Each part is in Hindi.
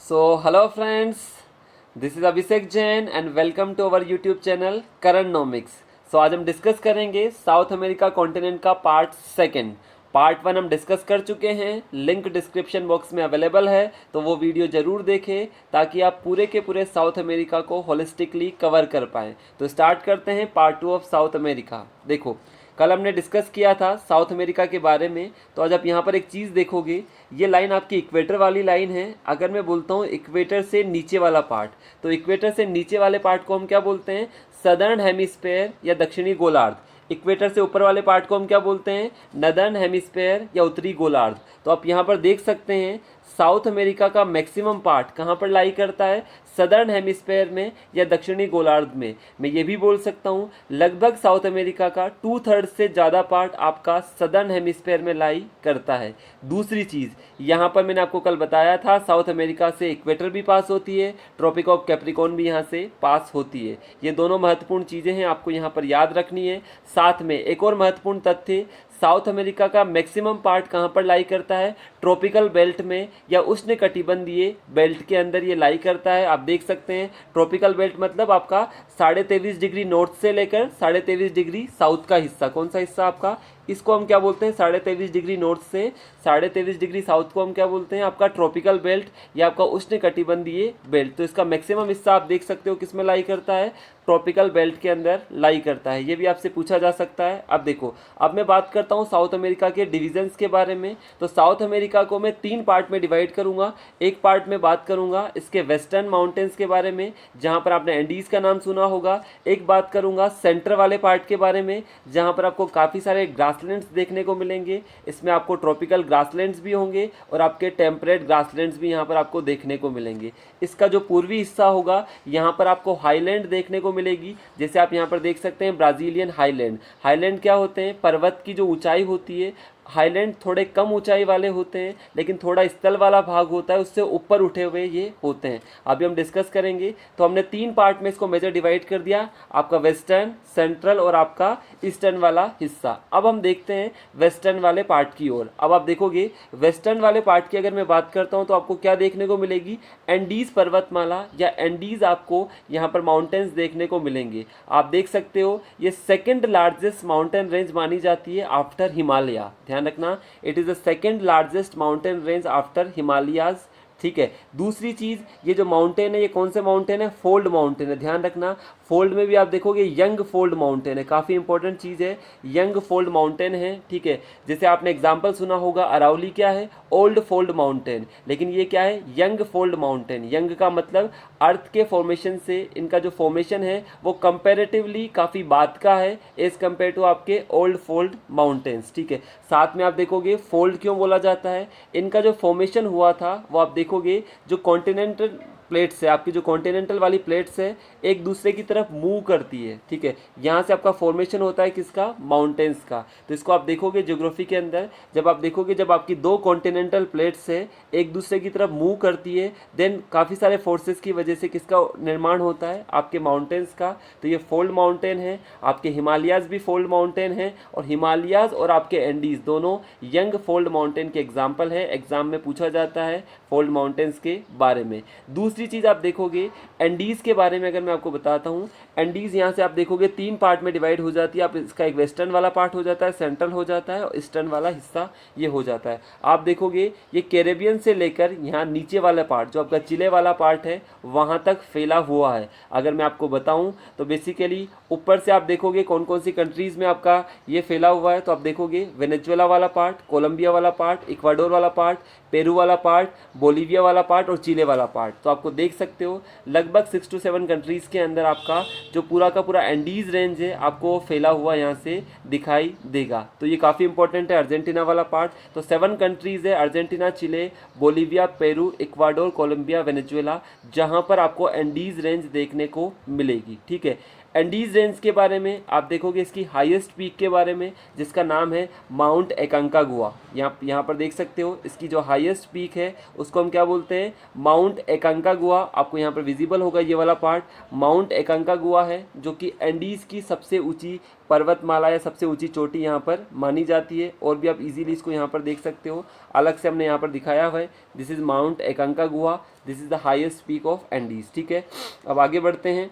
So, hello friends, this is Abhishek Jain and welcome to our YouTube channel Karannomics. So, आज हम डिस्कस करेंगे साउथ अमेरिका कॉन्टिनेंट का पार्ट सेकंड। पार्ट वन हम डिस्कस कर चुके हैं, लिंक डिस्क्रिप्शन बॉक्स में अवेलेबल है, तो वो वीडियो ज़रूर देखें ताकि आप पूरे के पूरे साउथ अमेरिका को होलिस्टिकली कवर कर पाएँ। तो स्टार्ट करते हैं part two of south America. देखो, कल हमने डिस्कस किया था साउथ अमेरिका के बारे में, तो आज आप यहाँ पर एक चीज़ देखोगे, ये लाइन आपकी इक्वेटर वाली लाइन है। अगर मैं बोलता हूँ इक्वेटर से नीचे वाला पार्ट, तो इक्वेटर से नीचे वाले पार्ट को हम क्या बोलते हैं? सदर्न हेमिस्फेयर या दक्षिणी गोलार्ध। इक्वेटर से ऊपर वाले पार्ट को हम क्या बोलते हैं? नदर्न हेमिस्फेयर या उत्तरी गोलार्ध। तो आप यहाँ पर देख सकते हैं साउथ अमेरिका का मैक्सिमम पार्ट कहाँ पर लाई करता है? सदर्न हेमिस्फेयर में या दक्षिणी गोलार्ध में। मैं ये भी बोल सकता हूँ लगभग साउथ अमेरिका का 2/3 से ज़्यादा पार्ट आपका सदर्न हेमिस्फेयर में लाई करता है। दूसरी चीज़, यहाँ पर मैंने आपको कल बताया था साउथ अमेरिका से इक्वेटर भी पास होती है, ट्रॉपिक ऑफ कैप्रिकॉर्न भी यहाँ से पास होती है। ये दोनों महत्वपूर्ण चीज़ें हैं, आपको यहाँ पर याद रखनी है। साथ में एक और महत्वपूर्ण तथ्य, साउथ अमेरिका का मैक्सिमम पार्ट कहाँ पर लाई करता है? ट्रॉपिकल बेल्ट में या उष्णकटिबंधीय बेल्ट के अंदर ये लाई करता है। आप देख सकते हैं ट्रॉपिकल बेल्ट मतलब आपका 23.5 डिग्री नॉर्थ से लेकर 23.5 डिग्री साउथ का हिस्सा। कौन सा हिस्सा आपका? इसको हम क्या बोलते हैं? 23.5 डिग्री नॉर्थ से 23.5 डिग्री साउथ को हम क्या बोलते हैं? आपका ट्रॉपिकल बेल्ट या आपका उष्णकटिबंधीय बेल्ट। तो इसका मैक्सिमम हिस्सा आप देख सकते हो किस में लाई करता है? ट्रॉपिकल बेल्ट के अंदर लाई करता है। ये भी आपसे पूछा जा सकता है। अब देखो, अब मैं बात करता हूँ साउथ अमेरिका के डिविजन्स के बारे में। तो साउथ अमेरिका को मैं 3 पार्ट में डिवाइड करूँगा। एक पार्ट में बात करूँगा इसके वेस्टर्न माउंटेन्स के बारे में, जहाँ पर आपने एंडीज़ का नाम सुना होगा। एक बात करूँगा सेंटर वाले पार्ट के बारे में, जहाँ पर आपको काफ़ी सारे ग्रासलैंड्स देखने को मिलेंगे। इसमें आपको ट्रॉपिकल ग्रासलैंड्स भी होंगे और आपके टेम्परेट ग्रासलैंड्स भी यहाँ पर आपको देखने को मिलेंगे। इसका जो पूर्वी हिस्सा होगा, यहाँ पर आपको हाईलैंड देखने को मिलेगी। जैसे आप यहाँ पर देख सकते हैं ब्राज़ीलियन हाईलैंड। हाईलैंड क्या होते हैं? पर्वत की जो ऊंचाई होती है। हाईलैंड थोड़े कम ऊंचाई वाले होते हैं, लेकिन थोड़ा स्थल वाला भाग होता है, उससे ऊपर उठे हुए ये होते हैं। अभी हम डिस्कस करेंगे। तो हमने 3 पार्ट में इसको मेजर डिवाइड कर दिया, आपका वेस्टर्न, सेंट्रल और आपका ईस्टर्न वाला हिस्सा। अब हम देखते हैं वेस्टर्न वाले पार्ट की ओर। अब आप देखोगे वेस्टर्न वाले पार्ट की अगर मैं बात करता हूँ तो आपको क्या देखने को मिलेगी? एंडीज़ पर्वतमाला या एंडीज़ आपको यहाँ पर माउंटेन्स देखने को मिलेंगे। आप देख सकते हो ये सेकेंड लार्जेस्ट माउंटेन रेंज मानी जाती है आफ्टर हिमालय। ध्यान रखना, it is the second largest mountain range after Himalayas. ठीक है। दूसरी चीज़, ये जो माउंटेन है ये कौन से माउंटेन है? फोल्ड माउंटेन है। ध्यान रखना, फोल्ड में भी आप देखोगे यंग फोल्ड माउंटेन है। काफ़ी इंपॉर्टेंट चीज़ है, यंग फोल्ड माउंटेन है। ठीक है। जैसे आपने एग्जांपल सुना होगा अरावली क्या है? Old fold mountain. लेकिन ये क्या है? Young fold mountain. यंग का मतलब अर्थ के फॉर्मेशन से इनका जो फॉर्मेशन है वो कंपेरेटिवली काफ़ी बाद का है एज़ कम्पेयर टू आपके ओल्ड फोल्ड माउंटेन्स। ठीक है। साथ में आप देखोगे फोल्ड क्यों बोला जाता है? इनका जो फॉर्मेशन हुआ था वो आप देखोगे जो कॉन्टिनेंटल प्लेट्स है, आपकी जो कॉन्टिनेंटल वाली प्लेट्स है एक दूसरे की तरफ मूव करती है। ठीक है। यहाँ से आपका फॉर्मेशन होता है किसका? माउंटेन्स का। तो इसको आप देखोगे ज्योग्राफी के अंदर, जब आप देखोगे जब आपकी 2 कॉन्टिनेंटल प्लेट्स है एक दूसरे की तरफ मूव करती है, देन काफ़ी सारे फोर्सेस की वजह से किसका निर्माण होता है? आपके माउंटेन्स का। तो ये फोल्ड माउंटेन है। आपके हिमालयाज भी फोल्ड माउंटेन है, और हिमालयाज और आपके एंडीज दोनों यंग फोल्ड माउंटेन के एग्जाम्पल है। एग्जाम में पूछा जाता है फोल्ड माउंटेन्स के बारे में। दूसरी चीज़ आप देखोगे एंडीज़ के बारे में अगर मैं आपको बताता हूँ, एंडीज़ यहाँ से आप देखोगे 3 पार्ट में डिवाइड हो जाती है। आप इसका एक वेस्टर्न वाला पार्ट हो जाता है, सेंट्रल हो जाता है और ईस्टर्न वाला हिस्सा ये हो जाता है। आप देखोगे ये कैरेबियन से लेकर यहाँ नीचे वाला पार्ट जो आपका चिले वाला पार्ट है वहाँ तक फैला हुआ है। अगर मैं आपको बताऊँ तो बेसिकली ऊपर से आप देखोगे कौन कौन सी कंट्रीज़ में आपका ये फैला हुआ है। तो आप देखोगे वेनेजुएला वाला पार्ट, कोलंबिया वाला पार्ट, इक्वाडोर वाला पार्ट, पेरू वाला पार्ट, बोलीविया वाला पार्ट और चिले वाला पार्ट। तो आपको देख सकते हो लगभग 6 to 7 कंट्रीज़ के अंदर आपका जो पूरा का पूरा एंडीज़ रेंज है आपको फैला हुआ यहाँ से दिखाई देगा। तो ये काफ़ी इंपॉर्टेंट है। अर्जेंटीना वाला पार्ट, तो 7 कंट्रीज़ है, Argentina, Chile, Bolivia, Peru, Ecuador, Colombia, Venezuela, जहाँ पर आपको एंडीज़ रेंज देखने को मिलेगी। ठीक है। एंडीज रेंज के बारे में आप देखोगे इसकी हाईएस्ट पीक के बारे में, जिसका नाम है माउंट एकांकागुआ। यहाँ पर देख सकते हो इसकी जो हाईएस्ट पीक है उसको हम क्या बोलते हैं, माउंट एकांकागुआ। आपको यहाँ पर विजिबल होगा ये वाला पार्ट, माउंट एकांकागुआ है, जो कि एंडीज की सबसे ऊंची पर्वतमाला या सबसे ऊंची चोटी यहाँ पर मानी जाती है। और भी आप इजीली इसको यहाँ पर देख सकते हो, अलग से हमने यहाँ पर दिखाया हुआ है। This is mount एकांकागुआ, this is the highest peak of Andes. ठीक है, अब आगे बढ़ते हैं।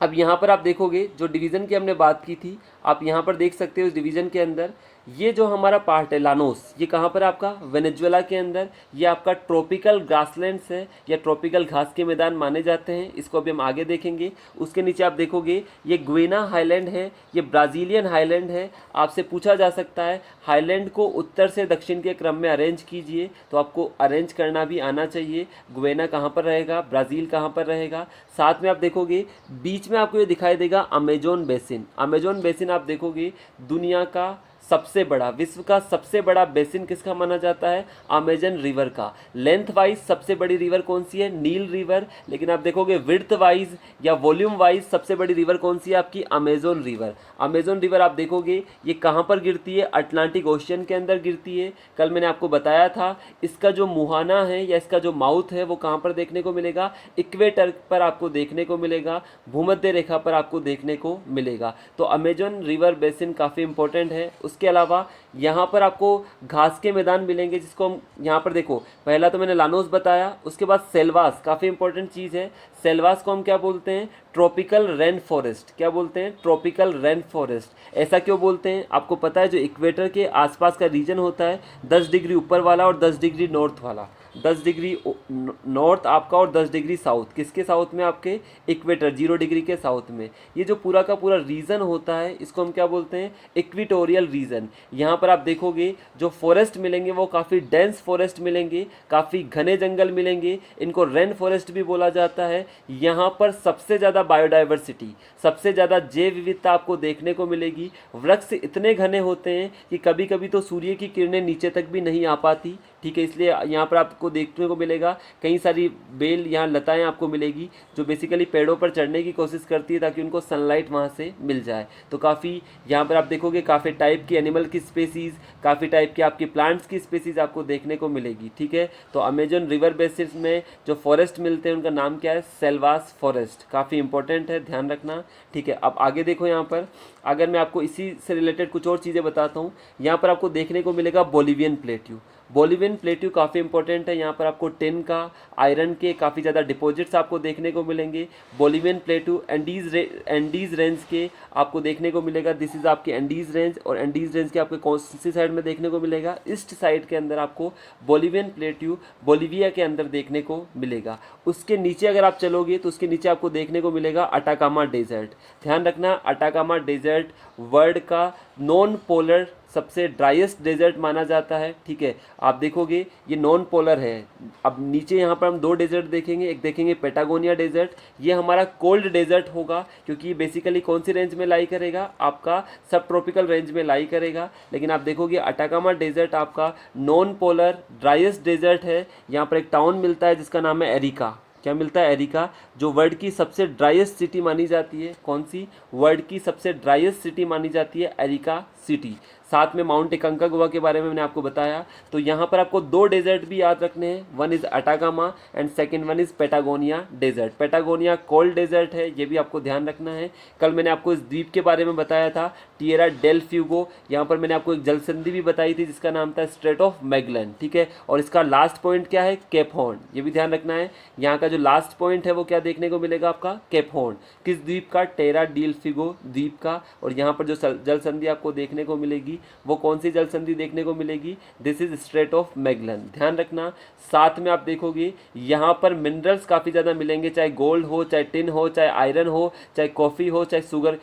अब यहाँ पर आप देखोगे जो डिवीज़न की हमने बात की थी, आप यहाँ पर देख सकते हो इस डिवीज़न के अंदर ये जो हमारा पार्ट है लानोस, ये कहाँ पर आपका वेनेजुएला के अंदर, ये आपका ट्रॉपिकल ग्रासलैंड्स है या ट्रॉपिकल घास के मैदान माने जाते हैं। इसको अभी हम आगे देखेंगे। उसके नीचे आप देखोगे ये ग्वेना हाईलैंड है, ये ब्राज़ीलियन हाईलैंड है। आपसे पूछा जा सकता है हाईलैंड को उत्तर से दक्षिण के क्रम में अरेंज कीजिए, तो आपको अरेंज करना भी आना चाहिए। ग्वेना कहाँ पर रहेगा, ब्राज़ील कहाँ पर रहेगा। साथ में आप देखोगे बीच में आपको ये दिखाई देगा अमेजोन बेसिन। अमेजोन बेसिन आप देखोगे दुनिया का सबसे बड़ा, विश्व का सबसे बड़ा बेसिन किसका माना जाता है, अमेजन रिवर का। लेंथ वाइज सबसे बड़ी रिवर कौन सी है, नील रिवर। लेकिन आप देखोगे विड्थ वाइज या वॉल्यूम वाइज सबसे बड़ी रिवर कौन सी है आपकी, अमेजोन रिवर। अमेजोन रिवर आप देखोगे ये कहाँ पर गिरती है, अटलांटिक ओशियन के अंदर गिरती है। कल मैंने आपको बताया था इसका जो मुहाना है या इसका जो माउथ है वो कहाँ पर देखने को मिलेगा, इक्वेटर पर आपको देखने को मिलेगा, भूमध्य रेखा पर आपको देखने को मिलेगा। तो अमेजोन रिवर बेसिन काफ़ी इंपॉर्टेंट है। उसके अलावा यहाँ पर आपको घास के मैदान मिलेंगे, जिसको हम यहाँ पर देखो, पहला तो मैंने लानोस बताया, उसके बाद सेल्वास, काफ़ी इंपॉर्टेंट चीज़ है। सेल्वास को हम क्या बोलते हैं, ट्रॉपिकल रेन फॉरेस्ट। क्या बोलते हैं, ट्रॉपिकल रेन फॉरेस्ट। ऐसा क्यों बोलते हैं, आपको पता है जो इक्वेटर के आसपास का रीजन होता है 10 डिग्री ऊपर वाला और 10 डिग्री नॉर्थ वाला, 10 डिग्री नॉर्थ आपका और 10 डिग्री साउथ, किसके साउथ में, आपके इक्वेटर 0 डिग्री के साउथ में। ये जो पूरा का पूरा रीजन होता है इसको हम क्या बोलते हैं, इक्विटोरियल रीजन। यहाँ पर आप देखोगे जो फॉरेस्ट मिलेंगे वो काफ़ी डेंस फॉरेस्ट मिलेंगे, काफ़ी घने जंगल मिलेंगे, इनको रेन फॉरेस्ट भी बोला जाता है। यहाँ पर सबसे ज़्यादा बायोडाइवर्सिटी, सबसे ज़्यादा जैव विविधता आपको देखने को मिलेगी। वृक्ष इतने घने होते हैं कि कभी कभी तो सूर्य की किरणें नीचे तक भी नहीं आ पाती। ठीक है, इसलिए यहाँ पर आपको देखने को मिलेगा कई सारी बेल, यहाँ लताएं आपको मिलेगी जो बेसिकली पेड़ों पर चढ़ने की कोशिश करती है ताकि उनको सनलाइट वहाँ से मिल जाए। तो काफ़ी यहाँ पर आप देखोगे काफ़ी टाइप की एनिमल की स्पेसीज़, काफ़ी टाइप की आपकी प्लांट्स की स्पेसीज़ आपको देखने को मिलेगी। ठीक है, तो अमेजन रिवर बेसिस में जो फॉरेस्ट मिलते हैं उनका नाम क्या है, सेल्वास फॉरेस्ट। काफ़ी इंपॉर्टेंट है, ध्यान रखना। ठीक है, अब आगे देखो, यहाँ पर अगर मैं आपको इसी से रिलेटेड कुछ और चीज़ें बताता हूँ, यहाँ पर आपको देखने को मिलेगा बोलिवियन प्लेट्यू। बोलिवियन प्लेट्यू काफ़ी इंपॉर्टेंट है। यहाँ पर आपको टिन का, आयरन के काफ़ी ज़्यादा डिपॉजिट्स आपको देखने को मिलेंगे। बोलिवियन प्लेट्यू एंडीज रेंज के आपको देखने को मिलेगा। दिस इज़ आपके एंडीज रेंज, और एंडीज रेंज के आपको कौन सी साइड में देखने को मिलेगा, ईस्ट साइड के अंदर आपको बोलिवियन प्लेट्यू बोलिविया के अंदर देखने को मिलेगा। उसके नीचे अगर आप चलोगे तो उसके नीचे आपको देखने को मिलेगा अटाकामा डेजर्ट। ध्यान रखना, अटाकामा डेजर्ट वर्ल्ड का नॉन पोलर सबसे ड्राइएस्ट डेजर्ट माना जाता है। ठीक है, आप देखोगे ये नॉन पोलर है। अब नीचे यहाँ पर हम दो डेजर्ट देखेंगे, एक देखेंगे पेटागोनिया डेजर्ट, ये हमारा कोल्ड डेजर्ट होगा क्योंकि ये बेसिकली कौन सी रेंज में लाई करेगा, आपका सब ट्रॉपिकल रेंज में लाई करेगा। लेकिन आप देखोगे अटाकामा डेजर्ट आपका नॉन पोलर ड्राइएस्ट डेजर्ट है। यहाँ पर एक टाउन मिलता है जिसका नाम है एरिका। क्या मिलता है, एरिका, जो वर्ल्ड की सबसे ड्राइएस्ट सिटी मानी जाती है। कौन सी, वर्ल्ड की सबसे ड्राइएस्ट सिटी मानी जाती है एरिका सिटी। साथ में माउंट एकांकागुआ के बारे में मैंने आपको बताया। तो यहाँ पर आपको दो डेजर्ट भी याद रखने हैं, one is Atacama and second one is Patagonia desert. Patagonia cold desert है, ये भी आपको ध्यान रखना है। कल मैंने आपको इस द्वीप के बारे में बताया था, टिएरा डेल फ्यूगो। यहाँ पर मैंने आपको एक जल संधि भी बताई थी जिसका नाम था स्ट्रेट ऑफ मैगलन। ठीक है, और इसका लास्ट पॉइंट क्या है, केप हॉर्न, ये भी ध्यान रखना है। यहाँ का जो लास्ट पॉइंट है वो क्या देखने को मिलेगा आपका, केप हॉर्न। किस द्वीप का, टेरा डील फिगो द्वीप का। और यहाँ पर जो जल संधि आपको देखने को मिलेगी वो कौन सी जल संधि देखने को मिलेगी, this is straight of Magellan. ध्यान रखना। साथ में आप देखोगे यहाँ पर मिनरल्स काफ़ी ज़्यादा मिलेंगे, चाहे गोल्ड हो, चाहे टिन हो, चाहे आयरन हो, चाहे कॉफ़ी हो, चाहे शुगर।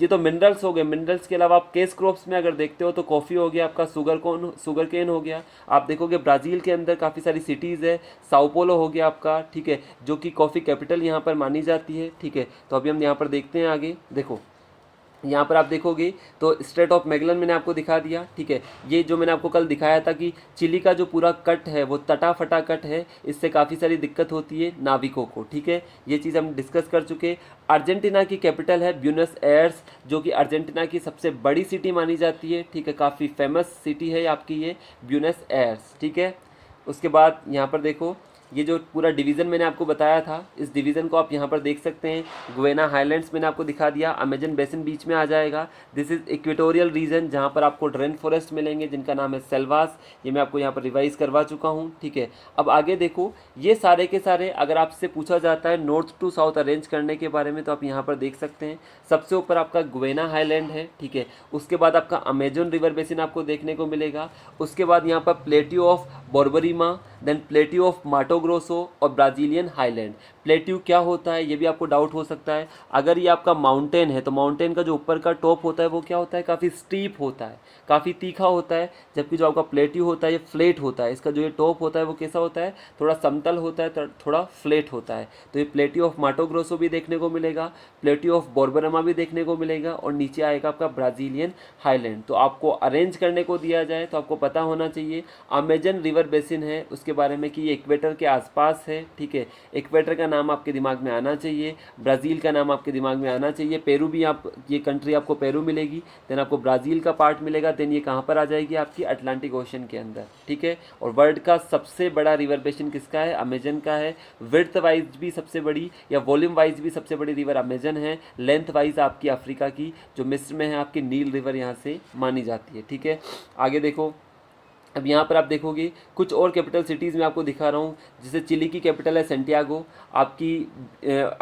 ये तो मिनरल्स हो गए। मिनरल्स के अलावा आप केस क्रॉप्स में अगर देखते हो तो कॉफ़ी हो गया आपका, शुगर केन हो गया। आप देखोगे ब्राज़ील के अंदर काफ़ी सारी सिटीज़ है, साओ पोलो हो गया आपका, ठीक है, जो कि कॉफ़ी कैपिटल यहाँ पर मानी जाती है। ठीक है, तो अभी हम यहाँ पर देखते हैं आगे। देखो यहाँ पर आप देखोगे तो स्ट्रेट ऑफ मैगेलन मैंने आपको दिखा दिया, ठीक है। ये जो मैंने आपको कल दिखाया था कि चिली का जो पूरा कट है वो तटा फटा कट है, इससे काफ़ी सारी दिक्कत होती है नाविकों को, ठीक है। ये चीज़ हम डिस्कस कर चुके। अर्जेंटीना की कैपिटल है ब्यूनस एयर्स, जो कि अर्जेंटीना की सबसे बड़ी सिटी मानी जाती है, ठीक है। काफ़ी फेमस सिटी है आपकी ये ब्यूनस एयर्स, ठीक है। उसके बाद यहाँ पर देखो, ये जो पूरा डिवीज़न मैंने आपको बताया था, इस डिवीज़न को आप यहाँ पर देख सकते हैं। गुएना हाईलैंड्स मैंने आपको दिखा दिया, अमेजन बेसिन बीच में आ जाएगा। दिस इज़ इक्वेटोरियल रीजन, जहाँ पर आपको रेन फॉरेस्ट मिलेंगे जिनका नाम है सेल्वास। ये मैं आपको यहाँ पर रिवाइज करवा चुका हूँ, ठीक है। अब आगे देखो, ये सारे के सारे अगर आपसे पूछा जाता है नॉर्थ टू साउथ अरेंज करने के बारे में, तो आप यहाँ पर देख सकते हैं। सबसे ऊपर आपका गुएना हाईलैंड है, ठीक है। उसके बाद आपका अमेजन रिवर बेसिन आपको देखने को मिलेगा। उसके बाद यहाँ पर plateau of Borborema, then plateau of Mato Grosso और ब्राज़ीलियन हाईलैंड। प्लेट्यू क्या होता है ये भी आपको डाउट हो सकता है। अगर ये आपका माउंटेन है तो माउंटेन का जो ऊपर का टॉप होता है वो क्या होता है, काफ़ी स्टीप होता है, काफ़ी तीखा होता है। जबकि जो आपका प्लेट्यू होता है ये फ्लैट होता है, इसका जो ये टॉप होता है वो कैसा होता है, थोड़ा समतल होता है, थोड़ा फ्लैट होता है। तो ये प्लेट्यू ऑफ माटो ग्रोसो भी देखने को मिलेगा, प्लेट्यू ऑफ बोर्बोरिमा भी देखने को मिलेगा, और नीचे आएगा आपका ब्राज़ीलियन हाईलैंड। तो आपको अरेंज करने को दिया जाए तो आपको पता होना चाहिए अमेजन रिवर बेसिन है उसके बारे में कि ये इक्वेटर के आसपास है, ठीक है। इक्वेटर का नाम आपके दिमाग में आना चाहिए, ब्राज़ील का नाम आपके दिमाग में आना चाहिए, पेरू भी आप, ये कंट्री आपको पेरू मिलेगी, देन आपको ब्राज़ील का पार्ट मिलेगा, देन ये कहाँ पर आ जाएगी आपकी अटलांटिक ओशन के अंदर, ठीक है। और वर्ल्ड का सबसे बड़ा रिवर बेसिन किसका है, अमेजन का है। विड्थ वाइज भी सबसे बड़ी या वॉल्यूम वाइज भी सबसे बड़ी रिवर अमेजन है। लेंथ वाइज आपकी अफ्रीका की जो मिस्र में है आपकी नील रिवर यहाँ से मानी जाती है, ठीक है। आगे देखो, अब यहाँ पर आप देखोगे कुछ और कैपिटल सिटीज़ मैं आपको दिखा रहा हूँ। जैसे चिली की कैपिटल है सेंटियागो, आपकी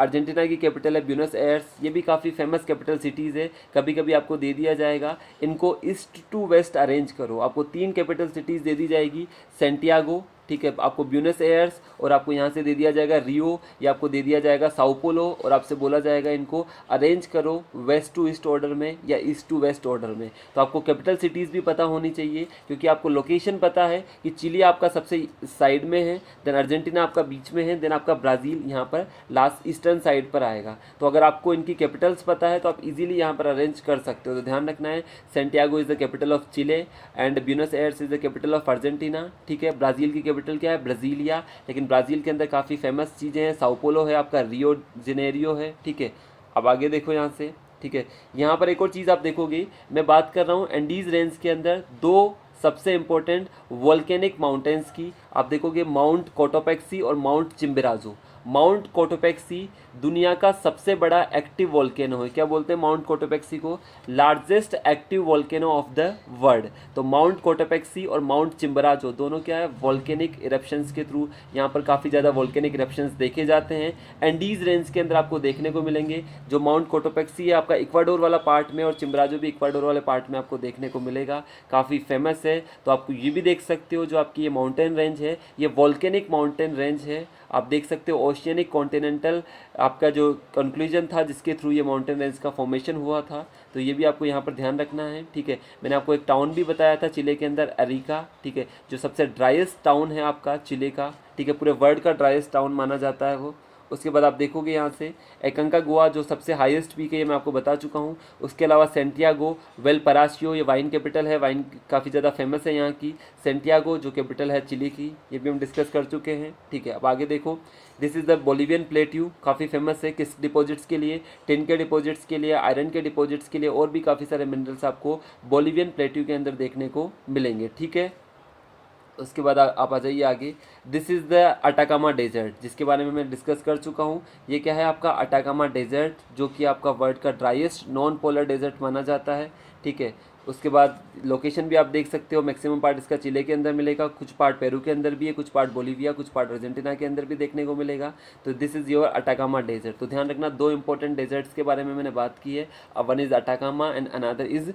अर्जेंटीना की कैपिटल है ब्यूनस एयर्स। ये भी काफ़ी फेमस कैपिटल सिटीज़ है, कभी कभी आपको दे दिया जाएगा। इनको ईस्ट टू वेस्ट अरेंज करो, आपको 3 कैपिटल सिटीज़ दे दी जाएगी। सेंटियागो, ठीक है, आपको ब्यूनस एयर्स, और आपको यहाँ से दे दिया जाएगा रियो, या आपको दे दिया जाएगा साओ पोलो, और आपसे बोला जाएगा इनको अरेंज करो वेस्ट टू ईस्ट ऑर्डर में या ईस्ट टू वेस्ट ऑर्डर में। तो आपको कैपिटल सिटीज़ भी पता होनी चाहिए, क्योंकि आपको लोकेशन पता है कि चिली आपका सबसे साइड में है, देन अर्जेंटीना आपका बीच में है, देन आपका ब्राज़ील यहाँ पर लास्ट ईस्टर्न साइड पर आएगा। तो अगर आपको इनकी कैपिटल्स पता है तो आप इजीली यहाँ पर अरेंज कर सकते हो। तो ध्यान रखना है, Santiago is the capital of Chile and Buenos Aires is the capital of Argentina, ठीक है। ब्राज़ील की कैपिटल क्या है, ब्राज़ीलिया, लेकिन ब्राज़ील के अंदर काफ़ी फेमस चीज़ें हैं। साओ पोलो है आपका, रियो जेनेरियो है, ठीक है। अब आगे देखो यहाँ से, ठीक है। यहाँ पर एक और चीज़ आप देखोगे, मैं बात कर रहा हूँ एंडीज़ रेंज के अंदर 2 सबसे इंपॉर्टेंट वोल्केनिक माउंटेन्स की। आप देखोगे माउंट कोटोपेक्सी और माउंट चिम्बराजो। माउंट कोटोपेक्सी दुनिया का सबसे बड़ा एक्टिव वोल्केनो है। क्या बोलते हैं माउंट कोटोपेक्सी को, largest active volcano of the world. तो माउंट कोटोपेक्सी और माउंट चिम्बराजो दोनों क्या है, वोल्केनिक इरप्शंस के थ्रू यहाँ पर काफ़ी ज़्यादा वोल्केनिक इरप्शंस देखे जाते हैं। एंडीज़ रेंज के अंदर आपको देखने को मिलेंगे। जो माउंट कोटोपेक्सी है आपका इक्वाडोर वाला पार्ट में, और चिम्बराजो भी इक्वाडोर वाले पार्ट में आपको देखने को मिलेगा, काफ़ी फेमस है। तो आपको ये भी देख सकते हो, जो आपकी ये माउंटेन रेंज है ये वोल्केनिक माउंटेन रेंज है। आप देख सकते हो ओशियनिक कॉन्टिनेंटल आपका जो कंक्लूजन था जिसके थ्रू ये माउंटेन रेंज का फॉर्मेशन हुआ था। तो ये भी आपको यहाँ पर ध्यान रखना है, ठीक है। मैंने आपको एक टाउन भी बताया था चिले के अंदर, अरिका, ठीक है, जो सबसे ड्राइएस्ट टाउन है आपका चिले का, ठीक है। पूरे वर्ल्ड का ड्राइएस्ट टाउन माना जाता है वो। उसके बाद आप देखोगे यहाँ से एकांकागुआ जो सबसे हाईएस्ट पीक है, ये मैं आपको बता चुका हूँ। उसके अलावा सेंटियागो वेल परासियो, ये वाइन कैपिटल है, वाइन काफ़ी ज़्यादा फेमस है यहाँ की। सेंटियागो जो कैपिटल है चिली की, ये भी हम डिस्कस कर चुके हैं, ठीक है। अब आगे देखो, this is the Bolivian plateau, काफ़ी फेमस है किस डिपॉजिट्स के लिए, टिन के डिपॉजिट्स के लिए, आयरन के डिपॉजिट्स के लिए, और भी काफ़ी सारे मिनरल्स आपको बोलिवियन प्लेट्यू के अंदर देखने को मिलेंगे, ठीक है। उसके बाद आप आ जाइए आगे। This is the Atacama desert, जिसके बारे में मैं डिस्कस कर चुका हूँ। ये क्या है आपका अटाकामा डेजर्ट, जो कि आपका वर्ल्ड का ड्राइएस्ट नॉन पोलर डेजर्ट माना जाता है, ठीक है। उसके बाद लोकेशन भी आप देख सकते हो, मैक्सिमम पार्ट इसका चिले के अंदर मिलेगा, कुछ पार्ट पेरू के अंदर भी है, कुछ पार्ट बोलीविया, कुछ पार्ट अर्जेंटीना के अंदर भी देखने को मिलेगा। तो this is your Atacama desert. तो ध्यान रखना, 2 इंपॉर्टेंट डेजर्ट्स के बारे में मैंने बात की है। One is Atacama and another is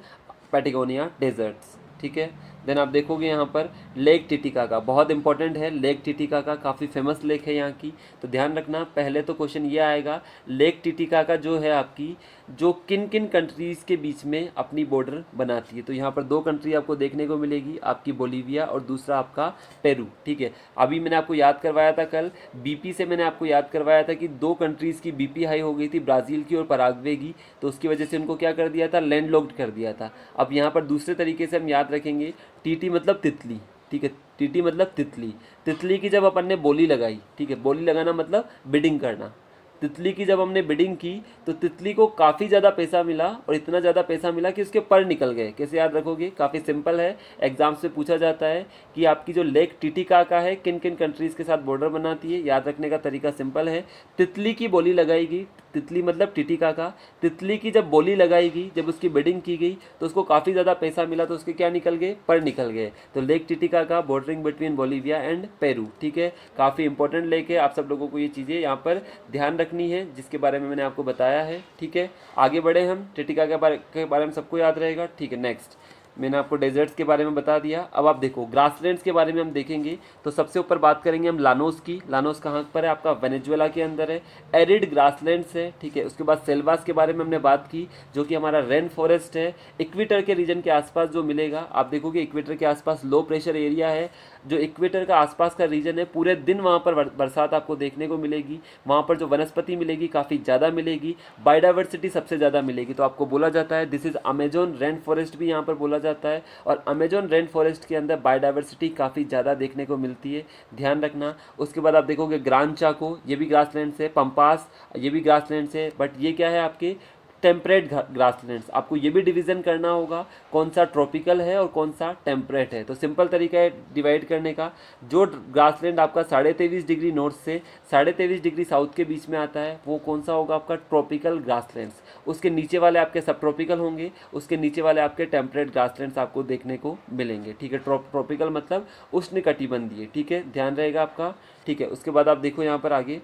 Patagonia deserts, ठीक है। देन आप देखोगे यहाँ पर लेक टिटिकाका, बहुत इंपॉर्टेंट है लेक टिटिकाका, काफ़ी फेमस लेक है यहाँ की। तो ध्यान रखना, पहले तो क्वेश्चन ये आएगा लेक टिटिकाका जो है आपकी, जो किन किन कंट्रीज़ के बीच में अपनी बॉर्डर बनाती है। तो यहाँ पर दो कंट्री आपको देखने को मिलेगी, आपकी बोलीविया और दूसरा आपका पेरू। ठीक है, अभी मैंने आपको याद करवाया था कल बीपी से, मैंने आपको याद करवाया था कि दो कंट्रीज़ की बीपी हाई हो गई थी, ब्राज़ील की और पराग्वे की। तो उसकी वजह से उनको क्या कर दिया था, लैंड लॉक्ड कर दिया था। अब यहाँ पर दूसरे तरीके से हम याद रखेंगे, टीटी मतलब तितली। ठीक है, टीटी मतलब तितली। तितली की जब अपन ने बोली लगाई, ठीक है, बोली लगाना मतलब बिडिंग करना। तितली की जब हमने बिडिंग की तो तितली को काफ़ी ज़्यादा पैसा मिला, और इतना ज़्यादा पैसा मिला कि उसके पर निकल गए। कैसे याद रखोगे, काफ़ी सिंपल है, एग्जाम से पूछा जाता है कि आपकी जो लेक टिटिकाका है किन किन कंट्रीज़ के साथ बॉर्डर बनाती है। याद रखने का तरीका सिंपल है, तितली की बोली लगाएगी, तितली मतलब टिटिकाका, तितली की जब बोली लगाएगी, जब उसकी बिडिंग की गई तो उसको काफ़ी ज़्यादा पैसा मिला, तो उसके क्या निकल गए, पर निकल गए। तो lake Titicaca bordering between Bolivia and Peru. ठीक है, काफ़ी इंपॉर्टेंट लेक है, आप सब लोगों को ये चीज़ें यहाँ पर ध्यान रखनी है जिसके बारे में मैंने आपको बताया है। ठीक है, आगे बढ़े हम, टिटिका के बारे में सबको याद रहेगा। ठीक है, नेक्स्ट मैंने आपको डेजर्ट्स के बारे में बता दिया। अब आप देखो ग्रासलैंड्स के बारे में हम देखेंगे, तो सबसे ऊपर बात करेंगे हम लानोस की। लानोस कहाँ पर है, आपका वेनेजुएला के अंदर है, एरिड ग्रासलैंड्स है। ठीक है, उसके बाद सेल्वास के बारे में हमने बात की, जो कि हमारा रेन फॉरेस्ट है, इक्वेटर के रीजन के आसपास जो मिलेगा। आप देखोगे इक्वेटर के आसपास लो प्रेशर एरिया है, जो इक्वेटर का आसपास का रीजन है, पूरे दिन वहाँ पर बरसात आपको देखने को मिलेगी। वहाँ पर जो वनस्पति मिलेगी काफ़ी ज़्यादा मिलेगी, बायोडाइवर्सिटी सबसे ज़्यादा मिलेगी। तो आपको बोला जाता है this is Amazon rain forest भी यहाँ पर बोला जाता है, और अमेजोन रेन फॉरेस्ट के अंदर बायोडाइवर्सिटी काफ़ी ज़्यादा देखने को मिलती है, ध्यान रखना। उसके बाद आप देखोगे ग्रांड चाको, ये भी ग्रासलैंड से, पंपास ये भी ग्रासलैंड से, बट ये क्या है आपके टेम्परेट ग्रासलैंड्स। आपको ये भी डिवीज़न करना होगा कौन सा ट्रॉपिकल है और कौन सा टेम्परेट है। तो सिंपल तरीका है डिवाइड करने का, जो ग्रासलैंड आपका 23.5 डिग्री नॉर्थ से 23.5 डिग्री साउथ के बीच में आता है वो कौन सा होगा, आपका ट्रॉपिकल ग्रासलैंड्स। उसके नीचे वाले आपके सब ट्रॉपिकल होंगे, उसके नीचे वाले आपके टेम्परेट ग्रासलैंड्स आपको देखने को मिलेंगे। ठीक है, ट्रॉपिकल मतलब उष्णकटिबंधीय। ठीक है, ध्यान रहेगा आपका। ठीक है, उसके बाद आप देखो यहाँ पर आगे,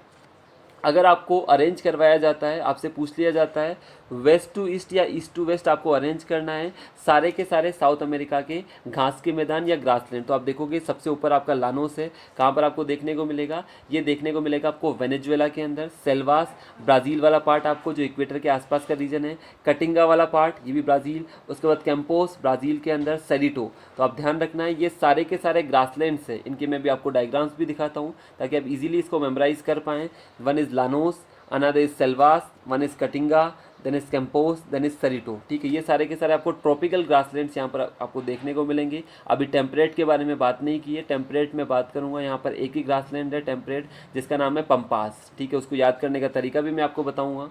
अगर आपको अरेंज करवाया जाता है, आपसे पूछ लिया जाता है वेस्ट टू ईस्ट या ईस्ट टू वेस्ट आपको अरेंज करना है सारे के सारे साउथ अमेरिका के घास के मैदान या ग्रासलैंड, तो आप देखोगे सबसे ऊपर आपका लानोस है। कहाँ पर आपको देखने को मिलेगा, ये देखने को मिलेगा आपको वेनेजुएला के अंदर। सेल्वास ब्राज़ील वाला पार्ट आपको जो इक्वेटर के आसपास का रीजन है, कटिंगा वाला पार्ट ये भी ब्राज़ील। उसके बाद कैंपोस ब्राज़ील के अंदर, सेरिटो। तो आप ध्यान रखना है ये सारे के सारे ग्रासलैंड्स है, इनके मैं भी आपको डायग्राम्स भी दिखाता हूँ ताकि आप इजीली इसको मेमोराइज कर पाएँ। One is Llanos, another is Selvas, one is Caatinga, then is Campos, then is Cerrado. ठीक है, ये सारे के सारे आपको ट्रॉपिकल ग्रासलैंड्स यहाँ पर आपको देखने को मिलेंगे। अभी टेम्परेट के बारे में बात नहीं की है, टेम्परेट में बात करूँगा। यहाँ पर एक ही ग्रासलैंड है टेम्परेट जिसका नाम है पंपास। ठीक है, उसको याद करने का तरीका भी मैं आपको बताऊँगा।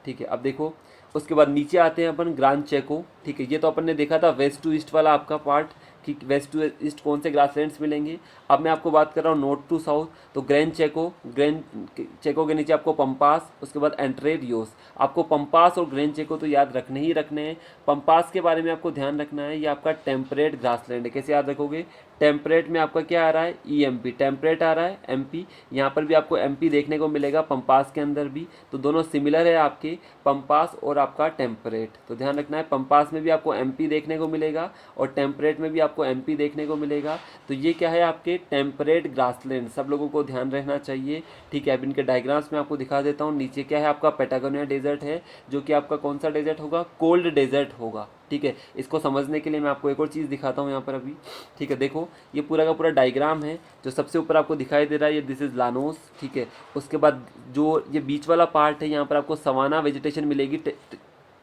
ठीक है, अब देखो उसके बाद नीचे आते हैं अपन ग्रांड चेको। ठीक है, ये तो अपन ने देखा था वेस्ट टू ईस्ट वाला आपका पार्ट कि वेस्ट टू ईस्ट कौन से ग्रासलैंड्स मिलेंगे। अब मैं आपको बात कर रहा हूँ नॉर्थ टू साउथ, तो ग्रैंड चेको के नीचे आपको पंपास, उसके बाद एंट्रे रियोस। आपको पंपास और ग्रैंड चेको तो याद रखने ही रखने हैं। पंपास के बारे में आपको ध्यान रखना है, ये आपका टेम्परेट ग्रासलैंड है। कैसे याद रखोगे, टेम्परेट में आपका क्या आ रहा है, ईएमपी, टेम्परेट आ रहा है एमपी। यहाँ पर भी आपको एमपी देखने को मिलेगा पंपास के अंदर भी, तो दोनों सिमिलर है आपके, पंपास और आपका टेम्परेट। तो ध्यान रखना है, पंपास में भी आपको एमपी देखने को मिलेगा और टेम्परेट में भी आपको एमपी देखने को मिलेगा। तो ये क्या है आपके टेम्परेट ग्रासलैंड, सब लोगों को ध्यान रहना चाहिए। ठीक है, अब इनके डायग्राम्स में आपको दिखा देता हूँ। नीचे क्या है आपका पैटागोनिया डेजर्ट है, जो कि आपका कौन सा डेजर्ट होगा, कोल्ड डेजर्ट होगा। ठीक है, इसको समझने के लिए मैं आपको एक और चीज़ दिखाता हूँ यहाँ पर अभी। ठीक है, देखो ये पूरा का पूरा डायग्राम है, जो सबसे ऊपर आपको दिखाई दे रहा है ये दिस इज़ लानोस। ठीक है, उसके बाद जो ये बीच वाला पार्ट है यहाँ पर आपको सवाना वेजिटेशन मिलेगी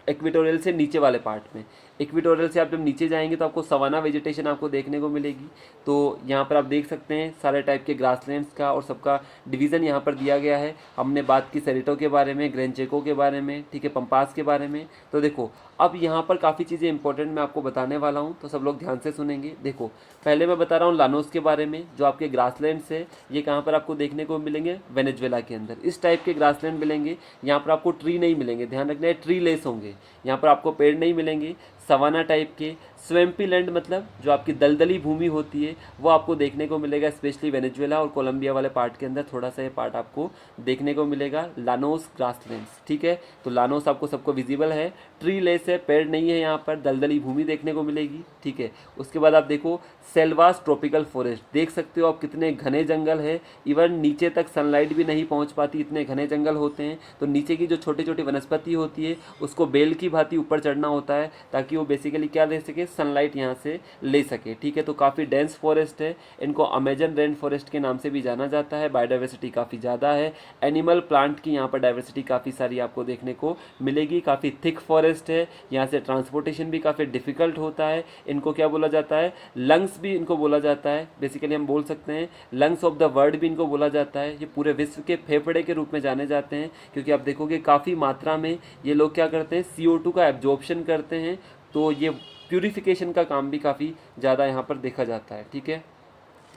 इक्वेटोरियल से नीचे वाले पार्ट में। इक्वेटोरियल से आप जब नीचे जाएंगे तो आपको सवाना वेजिटेशन आपको देखने को मिलेगी। तो यहाँ पर आप देख सकते हैं सारे टाइप के ग्रासलैंड्स का और सबका डिवीज़न यहाँ पर दिया गया है। हमने बात की सेरिटो के बारे में, ग्रेंचेको के बारे में, ठीक है, पंपास के बारे में। तो देखो अब यहाँ पर काफ़ी चीज़ें इंपॉर्टेंट मैं आपको बताने वाला हूँ, तो सब लोग ध्यान से सुनेंगे। देखो पहले मैं बता रहा हूँ लानोस के बारे में, जो आपके ग्रासलैंड्स है ये कहाँ पर आपको देखने को मिलेंगे, वेनेजुएला के अंदर। इस टाइप के ग्रासलैंड मिलेंगे, यहाँ पर आपको ट्री नहीं मिलेंगे, ध्यान रखना है, ट्री लेस होंगे, यहाँ पर आपको पेड़ नहीं मिलेंगे। सवाना टाइप के। स्वैम्पी लैंड मतलब जो आपकी दलदली भूमि होती है वो आपको देखने को मिलेगा, स्पेशली वेनेजुएला और कोलंबिया वाले पार्ट के अंदर थोड़ा सा ये पार्ट आपको देखने को मिलेगा। लानोस ग्रासलैंड्स, ठीक है, तो लानोस आपको सबको विजिबल है, ट्री लेस है, पेड़ नहीं है, यहाँ पर दलदली भूमि देखने को मिलेगी, ठीक है। उसके बाद आप देखो सेल्वास ट्रॉपिकल फॉरेस्ट, देख सकते हो आप कितने घने जंगल है, इवन नीचे तक सनलाइट भी नहीं पहुँच पाती, इतने घने जंगल होते हैं। तो नीचे की जो छोटी छोटी वनस्पति होती है उसको बेल की भांति ऊपर चढ़ना होता है ताकि वो बेसिकली क्या ले सके, सनलाइट यहाँ से ले सके, ठीक है। तो काफ़ी डेंस फॉरेस्ट है, इनको अमेजन रेन फॉरेस्ट के नाम से भी जाना जाता है। बायोडाइवर्सिटी काफ़ी ज़्यादा है, एनिमल प्लांट की यहाँ पर डाइवर्सिटी काफ़ी सारी आपको देखने को मिलेगी। काफ़ी थिक फॉरेस्ट है, यहाँ से ट्रांसपोर्टेशन भी काफ़ी डिफिकल्ट होता है। इनको क्या बोला जाता है, लंग्स भी इनको बोला जाता है, बेसिकली हम बोल सकते हैं लंग्स ऑफ द वर्ल्ड भी इनको बोला जाता है। ये पूरे विश्व के फेफड़े के रूप में जाने जाते हैं, क्योंकि आप देखोगे काफ़ी मात्रा में ये लोग क्या करते हैं, CO2 का एब्जॉर्प्शन करते हैं। तो ये प्यूरिफिकेशन का काम भी काफ़ी ज़्यादा यहाँ पर देखा जाता है, ठीक है।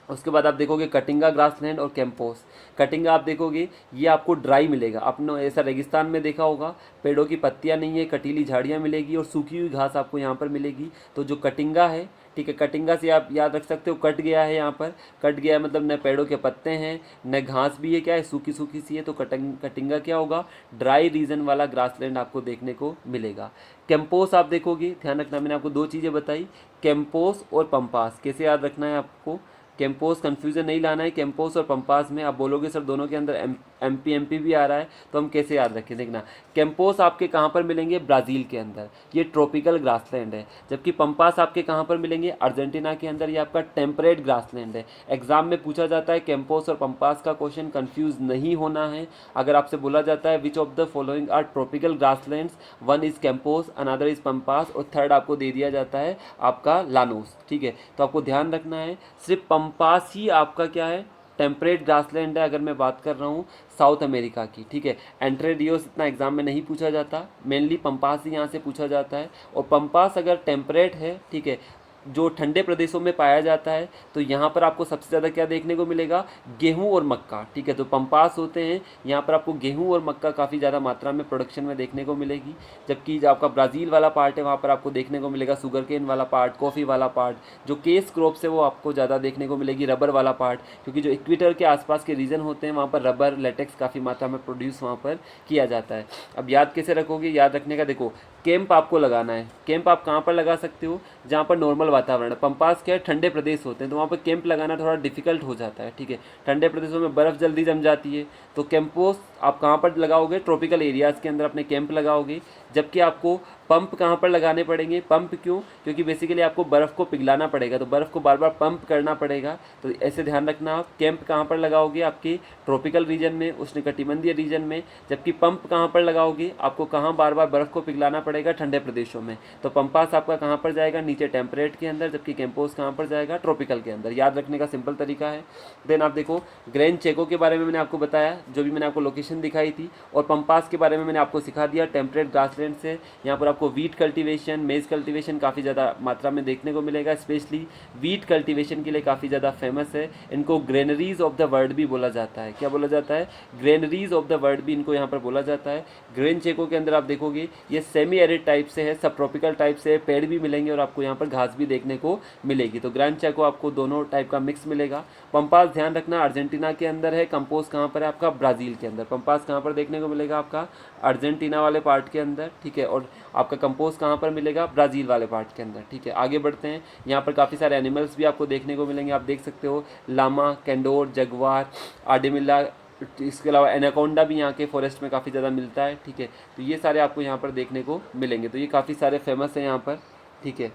उसके बाद आप देखोगे कटिंगा ग्रासलैंड और कैंपोस। कटिंगा आप देखोगे ये आपको ड्राई मिलेगा, आपने ऐसा रेगिस्तान में देखा होगा, पेड़ों की पत्तियां नहीं है, कटीली झाड़ियां मिलेगी और सूखी हुई घास आपको यहाँ पर मिलेगी। तो जो कटिंगा है, ठीक है, कटिंगा से आप याद रख सकते हो कट गया है, यहाँ पर कट गया है मतलब न पेड़ों के पत्ते हैं न घास भी है, क्या है, सूखी सूखी सी है। तो कटिंगा क्या होगा, ड्राई रीजन वाला ग्रासलैंड आपको देखने को मिलेगा। कैंपोस आप देखोगे, ध्यान रखना मैंने आपको दो चीज़ें बताई, कैंपोस और पंपास, कैसे याद रखना है आपको, कैंपोस कंफ्यूजन नहीं लाना है। कैंपोस और पंपास में आप बोलोगे सर दोनों के अंदर एमपी भी आ रहा है, तो हम कैसे याद रखें, देखना कैंपोस आपके कहाँ पर मिलेंगे, ब्राज़ील के अंदर, ये ट्रॉपिकल ग्रासलैंड है। जबकि पंपास आपके कहाँ पर मिलेंगे, अर्जेंटीना के अंदर, ये आपका टेम्परेट ग्रासलैंड है। एग्जाम में पूछा जाता है कैंपोस और पंपास का क्वेश्चन, कंफ्यूज नहीं होना है। अगर आपसे बोला जाता है which of the following are tropical grasslands, one is Campos, another is Pampas और थर्ड आपको दे दिया जाता है आपका लानोस, ठीक है। तो आपको ध्यान रखना है सिर्फ पंपास ही आपका क्या है, टेम्परेट ग्रासलैंड है। अगर मैं बात कर रहा हूँ साउथ अमेरिका की, ठीक है, एंट्रे रियोस इतना एग्जाम में नहीं पूछा जाता, मेनली पंपास ही यहाँ से पूछा जाता है। और पंपास अगर टेम्परेट है, ठीक है, जो ठंडे प्रदेशों में पाया जाता है, तो यहाँ पर आपको सबसे ज़्यादा क्या देखने को मिलेगा, गेहूं और मक्का, ठीक है। तो पंपास होते हैं, यहाँ पर आपको गेहूं और मक्का काफ़ी ज़्यादा मात्रा में प्रोडक्शन में देखने को मिलेगी। जबकि जो आपका ब्राज़ील वाला पार्ट है वहाँ पर आपको देखने को मिलेगा शुगर केन वाला पार्ट, कॉफ़ी वाला पार्ट, जो केस क्रॉप्स है वो आपको ज़्यादा देखने को मिलेगी, रबर वाला पार्ट, क्योंकि जो इक्वेटर के आसपास के रीजन होते हैं वहाँ पर रबर लेटेक्स काफ़ी मात्रा में प्रोड्यूस वहाँ पर किया जाता है। अब याद कैसे रखोगे, याद रखने का देखो, कैंप आपको लगाना है। कैंप आप कहाँ पर लगा सकते हो, जहाँ पर नॉर्मल वातावरण है। पंपास क्या है, ठंडे प्रदेश होते हैं, तो वहाँ पर कैंप लगाना थोड़ा डिफिकल्ट हो जाता है, ठीक है। ठंडे प्रदेशों में बर्फ़ जल्दी जम जाती है, तो कैंपोस आप कहाँ पर लगाओगे, ट्रॉपिकल एरियाज़ के अंदर अपने कैंप लगाओगे। जबकि आपको पंप कहाँ पर लगाने पड़ेंगे, पंप क्यों, क्योंकि बेसिकली आपको बर्फ़ को पिघलाना पड़ेगा, तो बर्फ़ को बार बार पंप करना पड़ेगा। तो ऐसे ध्यान रखना आप, कैंप कहाँ पर लगाओगे, आपके ट्रॉपिकल रीजन में, उष्णकटिबंधीय रीजन में। जबकि पंप कहाँ पर लगाओगे, आपको कहाँ बार बार बर्फ़ को पिघलाना पड़ेगा, ठंडे प्रदेशों में। तो पंपास आपका कहाँ पर जाएगा, नीचे टेम्परेट के अंदर, जबकि कैंपोस कहाँ पर जाएगा, ट्रॉपिकल के अंदर। याद रखने का सिंपल तरीका है। देन आप देखो ग्रैंड चेको के बारे में मैंने आपको बताया, जो भी मैंने आपको लोकेशन दिखाई थी, और पंपास के बारे में मैंने आपको सिखा दिया, टेम्परेट ग्रासलैंड से यहाँ पर आपको वीट कल्टीवेशन, मेज कल्टीवेशन काफ़ी ज़्यादा मात्रा में देखने को मिलेगा। स्पेशली वीट कल्टीवेशन के लिए काफ़ी ज़्यादा फेमस है। इनको ग्रेनरीज ऑफ द वर्ल्ड भी बोला जाता है। क्या बोला जाता है, ग्रेनरीज ऑफ द वर्ल्ड भी इनको यहाँ पर बोला जाता है। ग्रैंड चेको के अंदर आप देखोगे ये सेमी एरिड टाइप से है, सब ट्रॉपिकल टाइप से, पेड़ भी मिलेंगे और आपको यहाँ पर घास भी देखने को मिलेगी। तो ग्रैंड चेको आपको दोनों टाइप का मिक्स मिलेगा। पंपास ध्यान रखना अर्जेंटीना के अंदर है, कंपोज कहाँ पर है आपका, ब्राज़ील के अंदर। पंपास कहाँ पर देखने को मिलेगा आपका, अर्जेंटीना वाले पार्ट के अंदर, ठीक है। और आपका कंपोज कहाँ पर मिलेगा, ब्राज़ील वाले पार्ट के अंदर, ठीक है। आगे बढ़ते हैं, यहाँ पर काफ़ी सारे एनिमल्स भी आपको देखने को मिलेंगे। आप देख सकते हो लामा, कैंडोर, जगवार, आर्डिमिला, इसके अलावा एनाकोंडा भी यहाँ के फॉरेस्ट में काफ़ी ज़्यादा मिलता है, ठीक है। तो ये सारे आपको यहाँ पर देखने को मिलेंगे। तो ये काफ़ी सारे फेमस हैं यहाँ पर, ठीक है।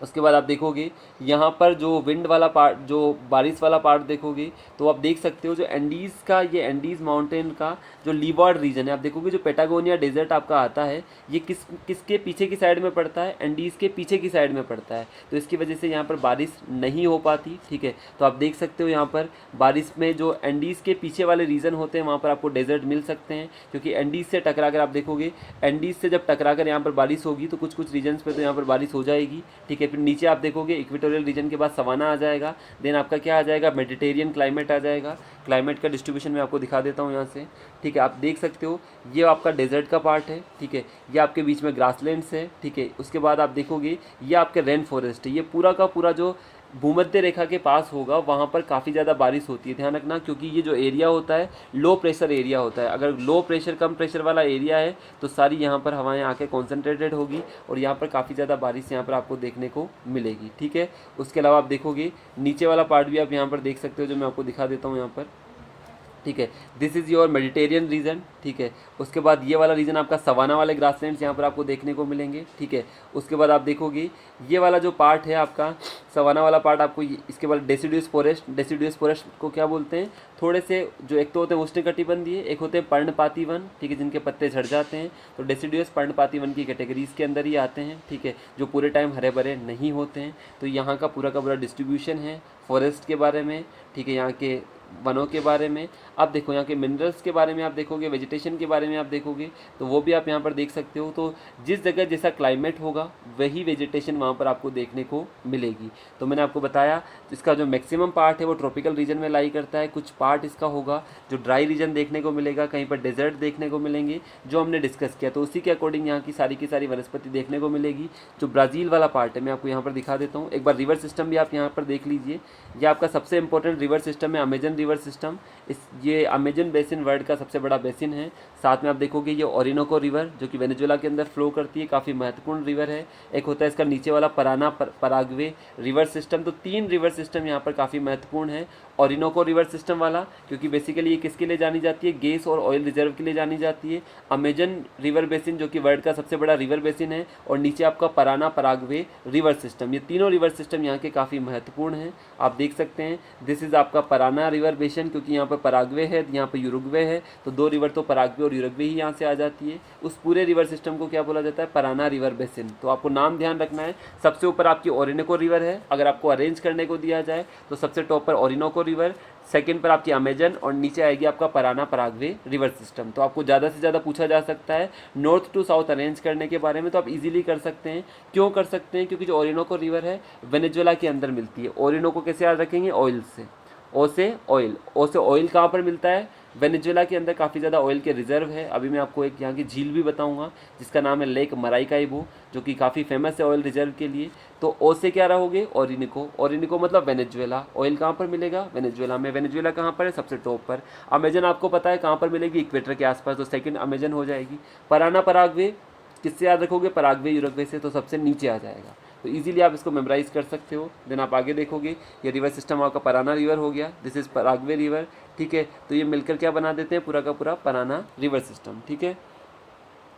उसके बाद आप देखोगे यहाँ पर जो विंड वाला पार्ट, जो बारिश वाला पार्ट देखोगे, तो आप देख सकते हो जो एंडीज़ का, ये एंडीज़ माउंटेन का जो लीवार्ड रीजन है, आप देखोगे जो पेटागोनिया डेजर्ट आपका आता है, ये किसके पीछे की साइड में पड़ता है, एंडीज़ के पीछे की साइड में पड़ता है। तो इसकी वजह से यहाँ पर बारिश नहीं हो पाती, ठीक है। तो आप देख सकते हो यहाँ पर बारिश में जो एंडीज़ के पीछे वाले रीजन होते हैं वहाँ पर आपको डेजर्ट मिल सकते हैं, क्योंकि एंडीज़ से टकरा कर आप देखोगे, एंडीज़ से जब टकरा कर यहाँ पर बारिश होगी तो कुछ कुछ रीजन्स पर तो यहाँ पर बारिश हो जाएगी, ठीक है। है। फिर नीचे आप देखोगे इक्वेटोरियल रीजन के बाद सवाना आ जाएगा, देन आपका क्या आ जाएगा, मेडिटेरियन क्लाइमेट आ जाएगा। क्लाइमेट का डिस्ट्रीब्यूशन मैं आपको दिखा देता हूँ यहाँ से, ठीक है। आप देख सकते हो ये आपका डेजर्ट का पार्ट है, ठीक है। ये आपके बीच में ग्रासलैंड्स है, ठीक है। उसके बाद आप देखोगे ये आपके रेन फॉरेस्ट है। ये पूरा का पूरा जो भूमध्य रेखा के पास होगा वहाँ पर काफ़ी ज़्यादा बारिश होती है, ध्यान रखना, क्योंकि ये जो एरिया होता है लो प्रेशर एरिया होता है। अगर लो प्रेशर कम प्रेशर वाला एरिया है तो सारी यहाँ पर हवाएं आके कॉन्सेंट्रेटेड होगी और यहाँ पर काफ़ी ज़्यादा बारिश यहाँ पर आपको देखने को मिलेगी, ठीक है। उसके अलावा आप देखोगे नीचे वाला पार्ट भी आप यहाँ पर देख सकते हो, जो मैं आपको दिखा देता हूँ यहाँ पर, ठीक है। This is your Mediterranean reason, ठीक है। उसके बाद ये वाला रीजन आपका सवाना वाले ग्रासलैंड्स यहाँ पर आपको देखने को मिलेंगे, ठीक है। उसके बाद आप देखोगे ये वाला जो पार्ट है आपका सवाना वाला पार्ट आपको इसके बाद डेसिडुअस फॉरेस्ट, डेसिडुअस फॉरेस्ट को क्या बोलते हैं, थोड़े से जो एक तो होते हैं उष्णकटिबंधीय, एक होते हैं पर्णपाती वन, ठीक है, जिनके पत्ते झड़ जाते हैं। तो डेसिडुअस पर्णपाती वन की कैटेगरीज के अंदर ही आते हैं, ठीक है, जो पूरे टाइम हरे भरे नहीं होते हैं। तो यहाँ का पूरा डिस्ट्रीब्यूशन है फॉरेस्ट के बारे में, ठीक है, यहाँ के वनों के बारे में। आप देखो यहाँ के मिनरल्स के बारे में आप देखोगे, वेजिटेशन के बारे में आप देखोगे, तो वो भी आप यहाँ पर देख सकते हो। तो जिस जगह जैसा क्लाइमेट होगा वही वेजिटेशन वहाँ पर आपको देखने को मिलेगी। तो मैंने आपको बताया इसका जो मैक्सिमम पार्ट है वो ट्रॉपिकल रीजन में लाई करता है। कुछ पार्ट इसका होगा जो ड्राई रीजन देखने को मिलेगा, कहीं पर डेजर्ट देखने को मिलेंगे, जो हमने डिस्कस किया। तो उसी के अकॉर्डिंग यहाँ की सारी वनस्पति देखने को मिलेगी। जो ब्राज़ील वाला पार्ट है मैं आपको यहाँ पर दिखा देता हूँ। एक बार रिवर सिस्टम भी आप यहाँ पर देख लीजिए। ये आपका सबसे इंपॉर्टेंट रिवर सिस्टम है, अमेजन रिवर सिस्टम। ये अमेजन बेसिन वर्ल्ड का सबसे बड़ा बेसिन है। साथ में आप देखोगे ये ओरिनोको रिवर जो कि वेनेजुएला के अंदर फ्लो करती है, काफ़ी महत्वपूर्ण रिवर है। एक होता है इसका नीचे वाला पराना पराग्वे रिवर सिस्टम। तो 3 रिवर सिस्टम यहाँ पर काफ़ी महत्वपूर्ण है। ओरिनोको रिवर सिस्टम वाला क्योंकि बेसिकली ये किसके लिए जानी जाती है, गैस और ऑयल रिजर्व के लिए जानी जाती है। अमेजन रिवर बेसिन जो कि वर्ल्ड का सबसे बड़ा रिवर बेसिन है, और नीचे आपका पराना पराग्वे रिवर सिस्टम। ये तीनों रिवर सिस्टम यहाँ के काफ़ी महत्वपूर्ण हैं। आप देख सकते हैं दिस इज़ आपका पराना रिवर बेसिन, क्योंकि यहाँ पर पराग्वे है, यहाँ पर यूरुग्वे है, तो 2 रिवर तो पराग्वे और यूरुग्वे ही यहाँ से आ जाती है। उस पूरे रिवर सिस्टम को क्या बोला जाता है, पराना रिवर बेसिन। तो आपको नाम ध्यान रखना है। सबसे ऊपर आपकी ओरिनोको रिवर है, अगर आपको अरेंज करने को दिया जाए तो सबसे टॉप पर ओरिनोको रिवर, सेकंड पर आपकी अमेजन, और नीचे आएगी आपका पराना पराग्वे रिवर सिस्टम। तो आपको ज़्यादा से ज़्यादा पूछा जा सकता है नॉर्थ टू साउथ अरेंज करने के बारे में, तो आप इजीली कर सकते हैं। क्यों कर सकते हैं, क्योंकि जो ओरिनोको रिवर है वेनेजुएला के अंदर मिलती है। ओरिनोको कैसे याद रखेंगे, ऑयल से, ओ से ऑयल। ओ से ऑयल कहाँ पर मिलता है, वेनेजुएला के अंदर काफ़ी ज़्यादा ऑयल के रिजर्व है। अभी मैं आपको एक यहाँ की झील भी बताऊंगा जिसका नाम है लेक मराइकाइबो, जो कि काफ़ी फेमस है ऑयल रिजर्व के लिए। तो ओ से क्या रहोगे, ओरिनिको। ओरिनिको मतलब वेनेजुएला। ऑयल कहाँ पर मिलेगा, वेनेजुएला में। वेनेजुएला कहाँ पर है, सबसे टॉप पर। अमेजन आपको पता है कहाँ पर मिलेगी, इक्वेटर के आसपास, तो सेकंड अमेजन हो जाएगी। पराना पराग्वे किससे याद रखोगे, पराग्वे यूरुग्वे से, तो सबसे नीचे आ जाएगा। तो इजीली आप इसको मेमोराइज कर सकते हो। देन आप आगे देखोगे ये रिवर सिस्टम आपका पराना रिवर हो गया, दिस इज़ पराग्वे रिवर, ठीक है। तो ये मिलकर क्या बना देते हैं, पूरा का पूरा पराना रिवर सिस्टम, ठीक है।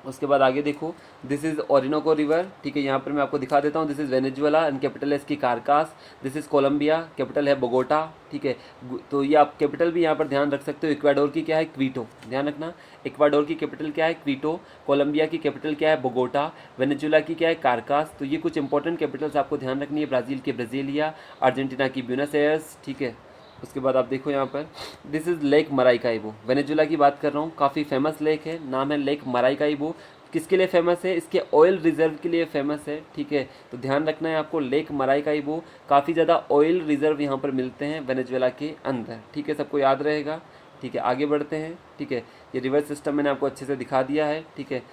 उसके बाद आगे देखो दिस इज़ ओरिनोको रिवर, ठीक है। यहाँ पर मैं आपको दिखा देता हूँ, this is Venezuela and capital है इसकी Caracas. This is Colombia, capital है बोगोटा, ठीक है। तो ये आप कैपिटल भी यहाँ पर ध्यान रख सकते हो। इक्वाडोर की क्या है, क्वीटो, ध्यान रखना। इक्वाडोर की कैपिटल क्या है, क्वीटो। कोलंबिया की कैपिटल क्या है, बोगोटा। वेनेजुएला की क्या है, कारकास। तो ये कुछ इंपॉर्टेंट कैपिटल्स आपको ध्यान रखनी है। ब्राज़ील की ब्राज़ीलिया, अर्जेंटीना की ब्यूनस एयर्स, ठीक है। उसके बाद आप देखो यहाँ पर दिस इज़ लेक मराइकाइबो, वेनेजुएला की बात कर रहा हूँ, काफ़ी फेमस लेक है, नाम है लेक मराइकाइबो। किसके लिए फेमस है, इसके ऑयल रिजर्व के लिए फेमस है, ठीक है। तो ध्यान रखना है आपको, लेक मराइकाइबो, काफ़ी ज़्यादा ऑयल रिजर्व यहाँ पर मिलते हैं वेनेजुएला के अंदर, ठीक है। सबको याद रहेगा, ठीक है। आगे बढ़ते हैं, ठीक है। ये रिवर सिस्टम मैंने आपको अच्छे से दिखा दिया है, ठीक है।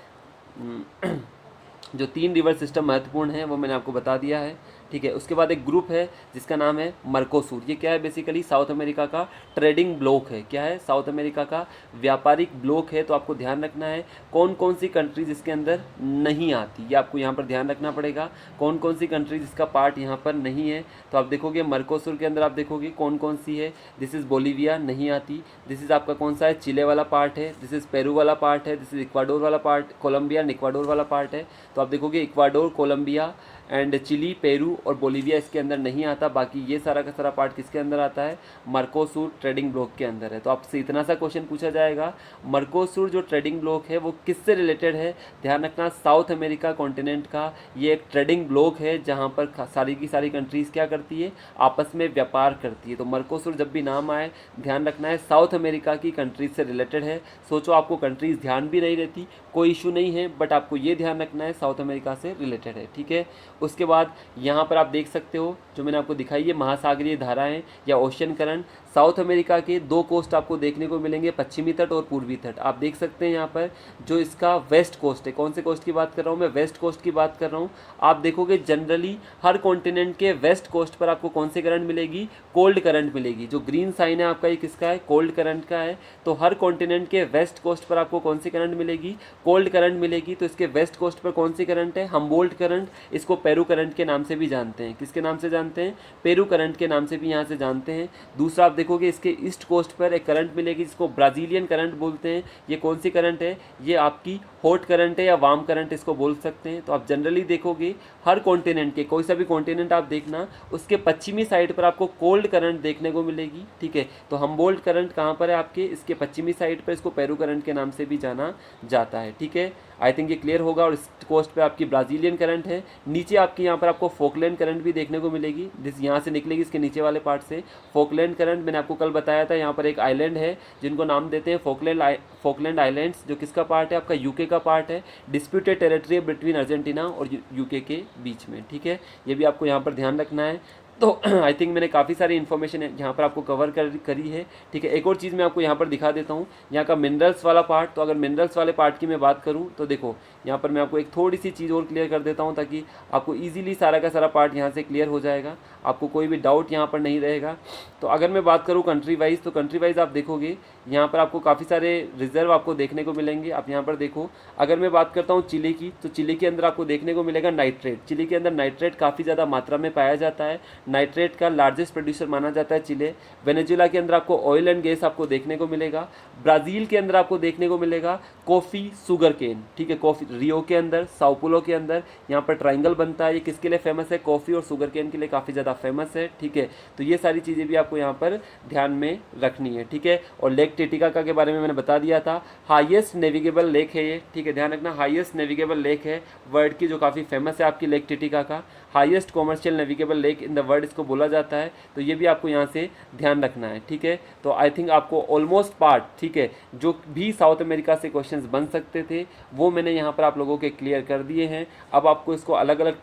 जो 3 रिवर सिस्टम महत्वपूर्ण हैं वो मैंने आपको बता दिया है, ठीक है। उसके बाद एक ग्रुप है जिसका नाम है मर्कोसूर। ये क्या है, बेसिकली साउथ अमेरिका का ट्रेडिंग ब्लॉक है। क्या है, साउथ अमेरिका का व्यापारिक ब्लॉक है। तो आपको ध्यान रखना है कौन कौन सी कंट्रीज इसके अंदर नहीं आती, ये आपको यहाँ पर ध्यान रखना पड़ेगा। कौन कौन सी कंट्रीज इसका पार्ट यहाँ पर नहीं है, तो आप देखोगे मर्कोसूर के अंदर आप देखोगे कौन कौन सी है। दिस इज़ बोलीविया, नहीं आती। दिस इज़ आपका कौन सा है, चिले वाला पार्ट है। दिस इज़ पेरू वाला पार्ट है। दिस इज़ इक्वाडोर वाला पार्ट, कोलंबिया एंड इक्वाडोर वाला पार्ट है। तो आप देखोगे Ecuador, Colombia and Chile, Peru और बोलीविया इसके अंदर नहीं आता। बाकी ये सारा का सारा पार्ट किसके अंदर आता है, मर्कोसूर ट्रेडिंग ब्लॉक के अंदर है। तो आपसे इतना सा क्वेश्चन पूछा जाएगा, मर्कोसूर जो ट्रेडिंग ब्लॉक है वो किससे रिलेटेड है। ध्यान रखना, साउथ अमेरिका कॉन्टिनेंट का ये एक ट्रेडिंग ब्लॉक है जहाँ पर सारी की सारी कंट्रीज़ क्या करती है, आपस में व्यापार करती है। तो मर्कोसूर जब भी नाम आए ध्यान रखना है साउथ अमेरिका की कंट्रीज से रिलेटेड है। सोचो आपको कंट्रीज़ ध्यान भी नहीं रहती, कोई इशू नहीं है, बट आपको ये ध्यान रखना है साउथ अमेरिका से रिलेटेड है, ठीक है। उसके बाद यहाँ पर आप देख सकते हो जो मैंने आपको दिखाई है महासागरीय धाराएं या ओशियन करंट। साउथ अमेरिका के दो कोस्ट आपको देखने को मिलेंगे, पश्चिमी तट और पूर्वी तट। आप देख सकते हैं यहाँ पर जो इसका वेस्ट कोस्ट है, कौन से कोस्ट की बात कर रहा हूँ मैं, वेस्ट कोस्ट की बात कर रहा हूँ। आप देखोगे जनरली हर कॉन्टिनेंट के वेस्ट कोस्ट पर आपको कौन सी करंट मिलेगी, कोल्ड करंट मिलेगी। जो ग्रीन साइन है आपका ये किसका है, कोल्ड करंट का है। तो हर कॉन्टिनेंट के वेस्ट कोस्ट पर आपको कौन सी करंट मिलेगी, कोल्ड करंट मिलेगी। तो इसके वेस्ट कोस्ट पर कौन सी करंट है, हम्बोल्ट करंट। इसको पेरू करंट के नाम से भी जानते हैं। किसके नाम से जानते हैं, पेरू करंट के नाम से भी यहाँ से जानते हैं। दूसरा आप देखोगे इसके ईस्ट कोस्ट पर एक करंट मिलेगी जिसको ब्राज़ीलियन करंट बोलते हैं। ये कौन सी करंट है, ये आपकी हॉट करंट है या वार्म करंट इसको बोल सकते हैं। तो आप जनरली देखोगे हर कॉन्टिनेंट के, कोई सा भी कॉन्टिनेंट आप देखना, उसके पश्चिमी साइड पर आपको कोल्ड करंट देखने को मिलेगी। ठीक है, तो हम्बोल्ट करंट कहाँ पर है आपके, इसके पश्चिमी साइड पर। इसको पेरू करंट के नाम से भी जाना जाता है। ठीक है, आई थिंक ये क्लियर होगा। और ईस्ट कोस्ट पे आपकी ब्राज़ीलियन करंट है। नीचे आपकी यहाँ पर आपको फोकलैंड करंट भी देखने को मिलेगी, जिस यहाँ से निकलेगी इसके नीचे वाले पार्ट से। फोकलैंड करंट मैंने आपको कल बताया था, यहाँ पर एक आइलैंड है जिनको नाम देते हैं फोकलैंड आइलैंड्स, जो किसका पार्ट है, आपका यूके का पार्ट है। डिस्प्यूटेड टेरिटरी बिटवीन अर्जेंटीना और यूके के बीच में। ठीक है, ये भी आपको यहाँ पर ध्यान रखना है। तो आई थिंक मैंने काफ़ी सारी इन्फॉर्मेशन यहाँ पर आपको कवर करी है। ठीक है, एक और चीज़ मैं आपको यहाँ पर दिखा देता हूँ, यहाँ का मिनरल्स वाला पार्ट। तो अगर मिनरल्स वाले पार्ट की मैं बात करूँ तो देखो यहाँ पर मैं आपको एक थोड़ी सी चीज़ और क्लियर कर देता हूँ ताकि आपको इजीली सारा का सारा पार्ट यहाँ से क्लियर हो जाएगा, आपको कोई भी डाउट यहाँ पर नहीं रहेगा। तो अगर मैं बात करूँ कंट्री वाइज, तो कंट्री वाइज आप देखोगे यहाँ पर आपको काफ़ी सारे रिजर्व आपको देखने को मिलेंगे। आप यहाँ पर देखो, अगर मैं बात करता हूँ चिली की, तो चिली के अंदर आपको देखने को मिलेगा नाइट्रेट। चिली के अंदर नाइट्रेट काफ़ी ज़्यादा मात्रा में पाया जाता है। नाइट्रेट का लार्जेस्ट प्रोड्यूसर माना जाता है चिले। वेनेजुएला के अंदर आपको ऑयल एंड गैस आपको देखने को मिलेगा। ब्राज़ील के अंदर आपको देखने को मिलेगा कॉफ़ी, शुगर केन। ठीक है, कॉफ़ी रियो के अंदर, साओ पोलो के अंदर यहाँ पर ट्राइंगल बनता है। ये किसके लिए फेमस है, कॉफ़ी और शुगर केन के लिए काफ़ी ज़्यादा फेमस है। ठीक है, तो ये सारी चीज़ें भी आपको यहाँ पर ध्यान में रखनी है। ठीक है, और लेक टिटिकाका के बारे में मैंने बता दिया था, हाईएस्ट नेविगेबल लेक है ये। ठीक है, ध्यान रखना, हाईएस्ट नेविगेबल लेक है वर्ल्ड की, जो काफ़ी फेमस है आपकी lake Titicaca. Highest commercial navigable lake in the world इसको बोला जाता है। तो ये भी आपको यहाँ से ध्यान रखना है। ठीक है, तो आई थिंक आपको ऑलमोस्ट पार्ट, ठीक है, जो भी साउथ अमेरिका से क्वेश्चंस बन सकते थे वो मैंने यहाँ पर आप लोगों के क्लियर कर दिए हैं। अब आपको इसको अलग अलग